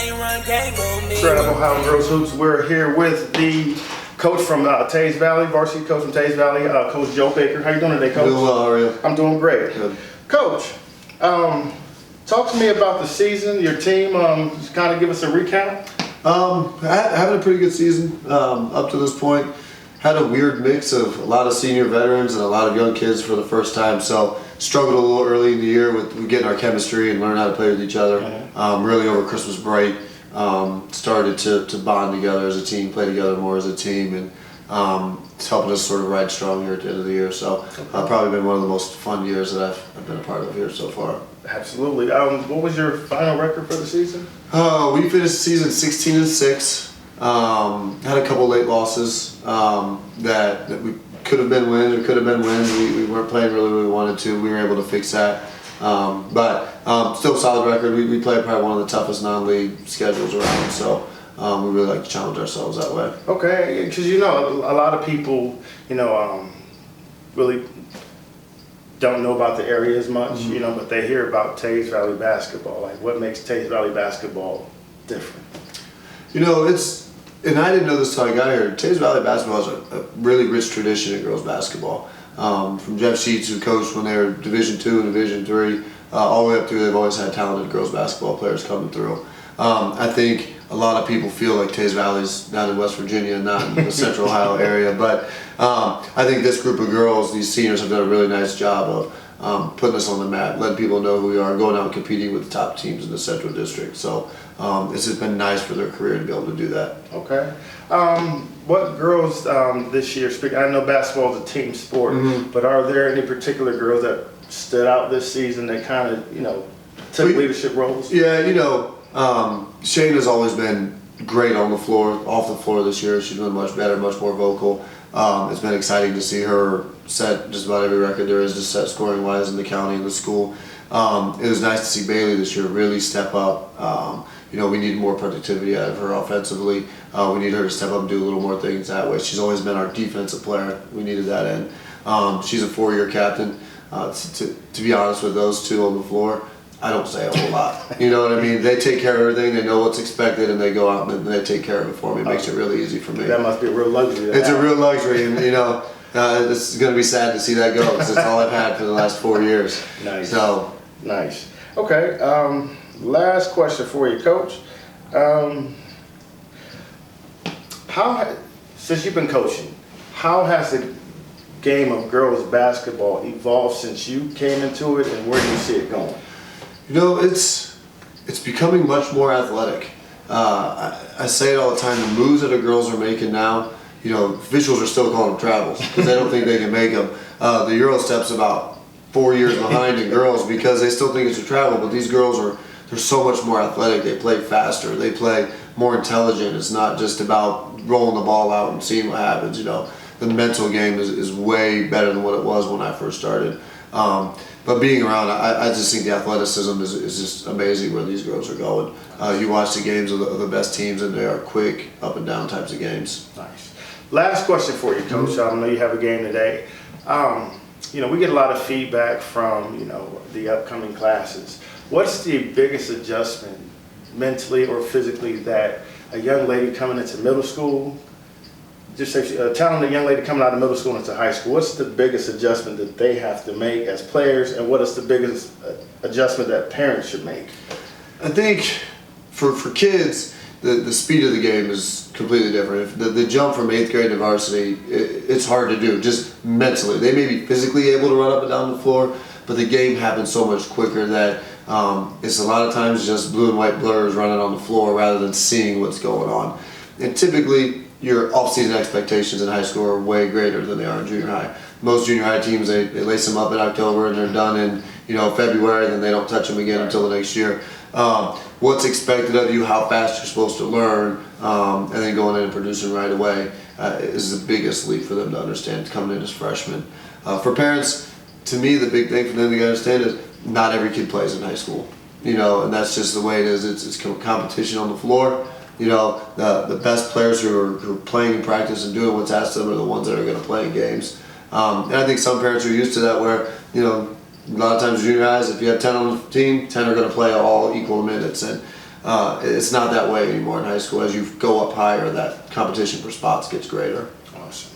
Straight up Ohio Girls Hoops. We're here with the coach from Teays Valley, varsity coach from Teays Valley, Coach Joel Baker. How you doing today, Coach? Doing well, how are you? I'm doing great. Good. Coach, talk to me about the season, your team. Just kind of give us a recap. Having a pretty good season up to this point. Had a weird mix of a lot of senior veterans and a lot of young kids for the first time. So struggled a little early in the year with getting our chemistry and learning how to play with each other. Really over Christmas break, started to bond together as a team, play together more as a team, and it's helping us sort of ride strong here at the end of the year. So probably been one of the most fun years that I've been a part of here so far. Absolutely. What was your final record for the season? We finished the season 16-6. Had a couple late losses that we could have been wins or could have been wins. We weren't playing really where we wanted to. We were able to fix that. But still a solid record. We played probably one of the toughest non-league schedules around, so we really like to challenge ourselves that way. Okay, because a lot of people, really don't know about the area as much, but they hear about Teays Valley basketball. Like, what makes Teays Valley basketball different? And I didn't know this until I got here. Teays Valley basketball is a really rich tradition in girls basketball. From Jeff Sheets, who coached when they were Division II and Division III, all the way up through, they've always had talented girls basketball players coming through. I think a lot of people feel like Teays Valley's down in West Virginia, not in the Central Ohio area, but I think this group of girls, these seniors, have done a really nice job of putting us on the map, letting people know who we are, and going out and competing with the top teams in the Central District. So it's just been nice for their career to be able to do that. Okay. What girls this year, I know basketball is a team sport, but are there any particular girls that stood out this season that kind of, took leadership roles? Yeah, Shane has always been great on the floor, off the floor this year. She's been much better, much more vocal. It's been exciting to see her set just about every record there is to set scoring-wise in the county and the school. It was nice to see Bailey this year really step up. We need more productivity out of her offensively. We need her to step up and do a little more things that way. She's always been our defensive player. We needed that in. She's a 4-year captain. To be honest with those two on the floor, I don't say a whole lot. You know what I mean? They take care of everything. They know what's expected, and they go out and they take care of it for me. It makes it really easy for me. That must be a real luxury. It's a real luxury, and it's going to be sad to see that go because it's all I've had for the last 4 years. Nice. So nice. Okay. Last question for you, Coach. Since you've been coaching, how has the game of girls basketball evolved since you came into it, and where do you see it going? It's becoming much more athletic. I say it all the time. The moves that the girls are making now, officials are still calling them travels because they don't think they can make them. The Euro step's about 4 years behind in girls because they still think it's a travel, but these girls they're so much more athletic. They play faster. They play more intelligent. It's not just about rolling the ball out and seeing what happens. The mental game is way better than what it was when I first started. But being around, I just think the athleticism is just amazing where these girls are going. You watch the games of the best teams, and they are quick, up and down types of games. Nice. Last question for you, Coach. I know you have a game today. We get a lot of feedback from, the upcoming classes. What's the biggest adjustment mentally or physically that a young lady coming into middle school, just say a talented young lady coming out of middle school into high school, what's the biggest adjustment that they have to make as players, and what is the biggest adjustment that parents should make? I think for kids, the speed of the game is completely different. If the jump from 8th grade to varsity, it's hard to do, just mentally. They may be physically able to run up and down the floor, but the game happens so much quicker that it's a lot of times just blue and white blurs running on the floor rather than seeing what's going on. And typically, your off-season expectations in high school are way greater than they are in junior high. Most junior high teams, they lace them up in October and they're done in February, and they don't touch them again until the next year. What's expected of you, how fast you're supposed to learn, and then going in and producing right away is the biggest leap for them to understand coming in as freshmen. For parents, to me, the big thing for them to understand is not every kid plays in high school, and that's just the way it is. It's competition on the floor. The best players who are playing in practice and doing what's asked of them are the ones that are going to play in games. And I think some parents are used to that where, a lot of times junior highs, if you have 10 on the team, 10 are going to play all equal minutes. And It's not that way anymore in high school. As you go up higher, that competition for spots gets greater. Awesome.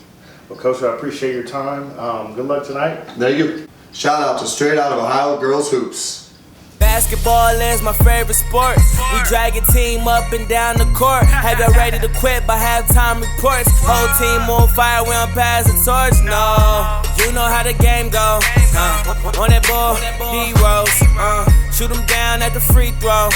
Well, Coach, I appreciate your time. Good luck tonight. Thank you. Shout out to Straight Out of Ohio Girls Hoops. Basketball is my favorite sport. We drag a team up and down the court. Have you ready to quit by halftime reports? Whole team on fire, we don't pass the torch. No, you know how the game go. On that ball, D-Rose. Shoot them down at the free throw.